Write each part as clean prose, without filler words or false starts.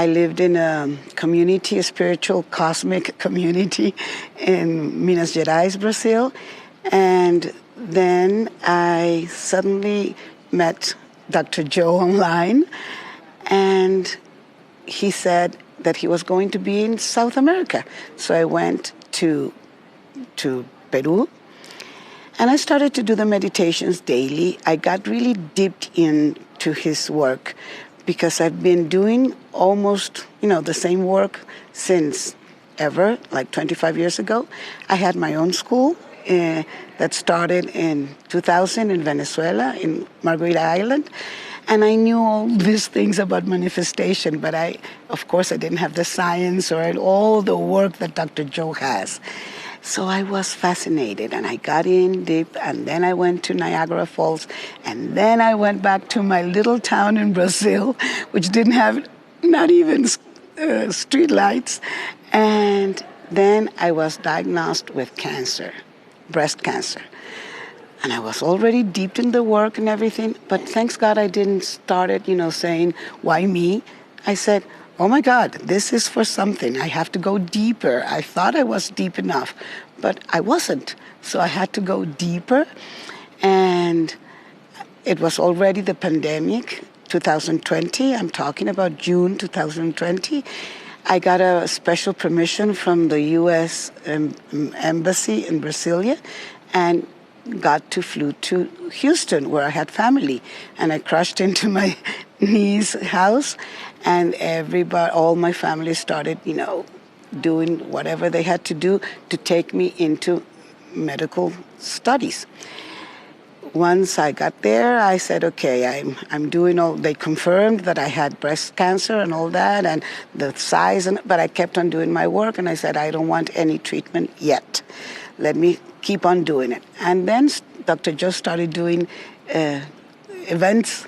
I lived in a community, a spiritual, cosmic community in Minas Gerais, Brazil. And then I suddenly met Dr. Joe online, and he said that he was going to be in South America. So I went to Peru, and I started to do the meditations daily. I got really dipped into his work because I've been doing almost, the same work since ever, like 25 years ago. I had my own school that started in 2000 in Venezuela, in Margarita Island. And I knew all these things about manifestation, but of course, I didn't have the science or all the work that Dr. Joe has. So I was fascinated, and I got in deep, and then I went to Niagara Falls, and then I went back to my little town in Brazil, which didn't have not even street lights. And then I was diagnosed with cancer, breast cancer. And I was already deep in the work and everything, but thanks God I didn't start it, saying, why me? I said, oh my God, this is for something. I have to go deeper. I thought I was deep enough, but I wasn't. So I had to go deeper. And it was already the pandemic, 2020. I'm talking about June 2020. I got a special permission from the U.S. Embassy in Brasilia, and got to flew to Houston, where I had family. And I crashed into my niece's house, and all my family started, doing whatever they had to do to take me into medical studies. Once I got there, I said, okay, I'm doing they confirmed that I had breast cancer and all that, and the size, but I kept on doing my work, and I said, I don't want any treatment yet. Let me keep on doing it. And then Dr. Joe started doing events,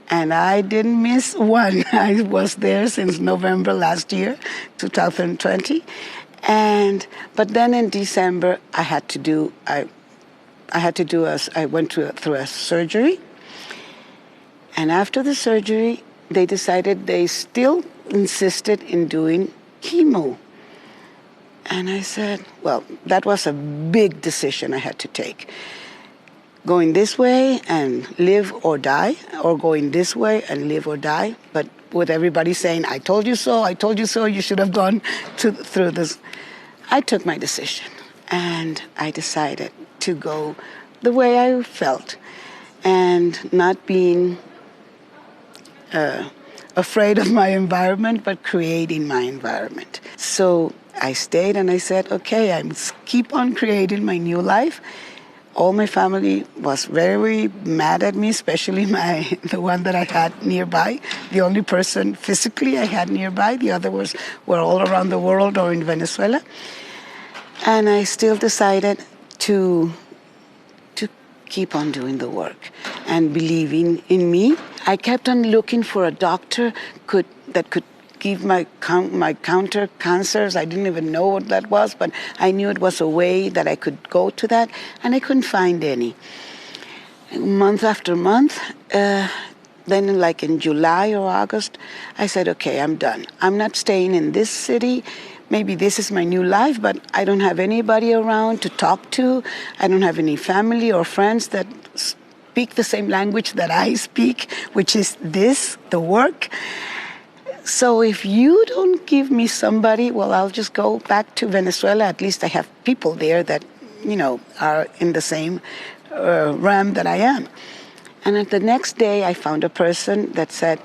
and I didn't miss one. I was there since November last year, 2020. But then in December, I went through a surgery. And after the surgery, they decided they still insisted in doing chemo. And I said, well, that was a big decision I had to take. Going this way and live or die, or going this way and live or die, but with everybody saying, I told you so, you should have gone through this. I took my decision, and I decided to go the way I felt, and not being afraid of my environment, but creating my environment. So I stayed, and I said, okay, I keep on creating my new life. All my family was very mad at me, especially the one that I had nearby. The only person physically I had nearby. The others were all around the world or in Venezuela. And I still decided to keep on doing the work and believing in me. I kept on looking for a doctor that could give my counter cancers. I didn't even know what that was, but I knew it was a way that I could go to that, and I couldn't find any. Month after month, then like in July or August, I said, okay, I'm done. I'm not staying in this city. Maybe this is my new life, but I don't have anybody around to talk to. I don't have any family or friends that speak the same language that I speak, which is the work. So if you don't give me somebody, well, I'll just go back to Venezuela. At least I have people there that, are in the same realm that I am. And the next day, I found a person that said,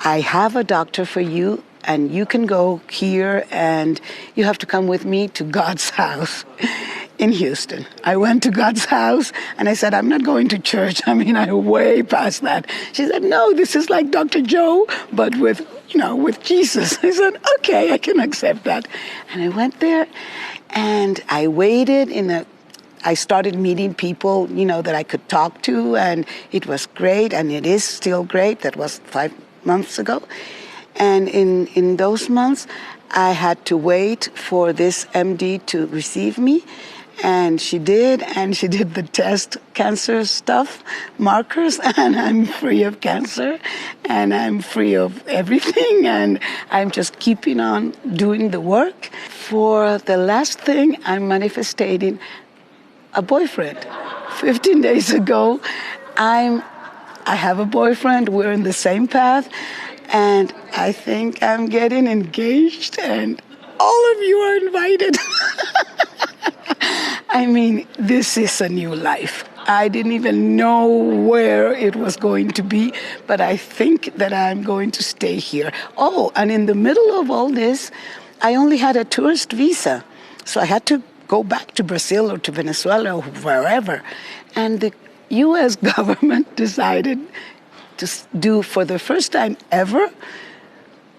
I have a doctor for you, and you can go here, and you have to come with me to God's house in Houston. I went to God's house, and I said, I'm not going to church. I way past that. She said, no, this is like Dr. Joe, but with Jesus. I said, okay, I can accept that. And I went there, and I waited I started meeting people, that I could talk to, and it was great, and it is still great. That was 5 months ago. And in those months, I had to wait for this MD to receive me. And she did the test, cancer stuff, markers, and I'm free of cancer, and I'm free of everything, and I'm just keeping on doing the work. For the last thing, I'm manifesting a boyfriend. 15 days ago, I have a boyfriend, we're in the same path, and I think I'm getting engaged, and all of you are invited. I mean, this is a new life. I didn't even know where it was going to be, but I think that I'm going to stay here. Oh, and in the middle of all this, I only had a tourist visa. So I had to go back to Brazil or to Venezuela or wherever. And the U.S. government decided to do, for the first time ever,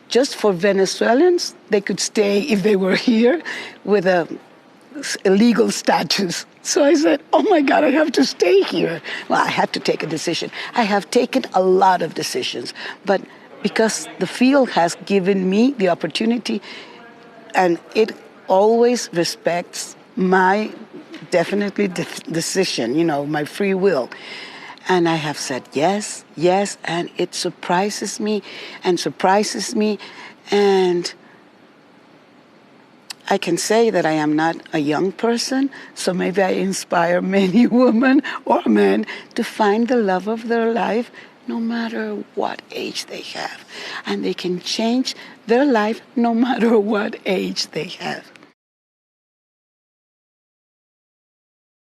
just for Venezuelans, they could stay if they were here with a legal status. So I said, oh my God, I have to stay here. Well, I had to take a decision. I have taken a lot of decisions, but because the field has given me the opportunity, and it always respects my definitely decision, my free will. And I have said yes, yes, and it surprises me. And I can say that I am not a young person, so maybe I inspire many women or men to find the love of their life no matter what age they have. And they can change their life no matter what age they have.